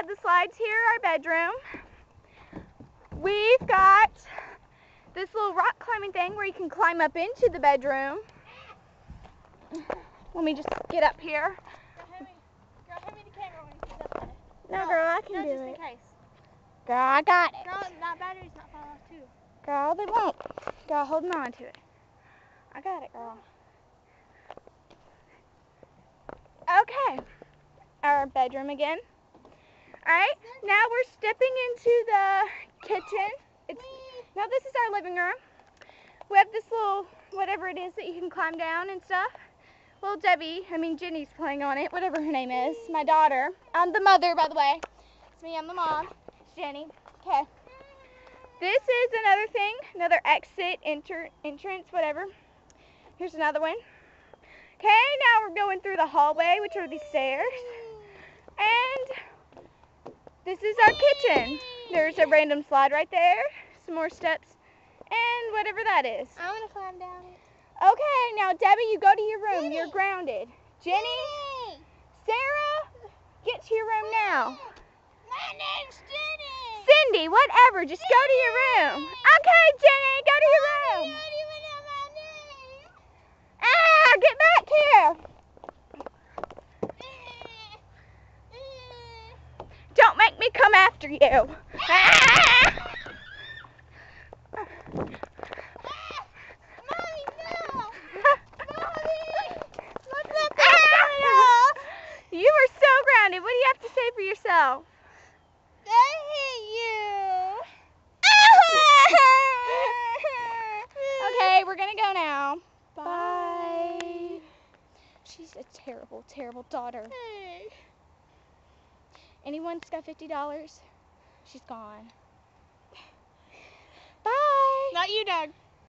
have the slides here, our bedroom. We've got this little rock climbing thing where you can climb up into the bedroom. Let me just get up here. Girl, hand me the camera when you get up there. No, girl, I can do just it. in case. Girl, I got it. Girl, that battery's not falling off too. Girl, they won't. Girl, holding on to it. I got it, girl. Okay. Our bedroom again. Alright, now we're stepping into the kitchen. No, this is our living room. We have this little, whatever it is that you can climb down and stuff. Little Jenny's playing on it, whatever her name is. My daughter. I'm the mother, by the way. It's me, I'm the mom. It's Jenny. Okay. This is another thing, another exit, entrance, whatever. Here's another one. Okay, now we're going through the hallway, which are these stairs. And this is our kitchen. There's a random slide right there, some more steps, and whatever that is. I'm going to climb down it. Okay, now Debbie, you go to your room. You're grounded. Jenny, Sarah, get to your room now. My name's Jenny. Cindy, whatever, just go to your room. Okay, Jenny, go to your room. Ah, get back here. Don't make me come after you. Ah! You are so grounded. What do you have to say for yourself? I hate you. Okay, we're going to go now. Bye. She's a terrible, terrible daughter. Hey. Anyone's got $50? She's gone. Bye. Not you, Doug.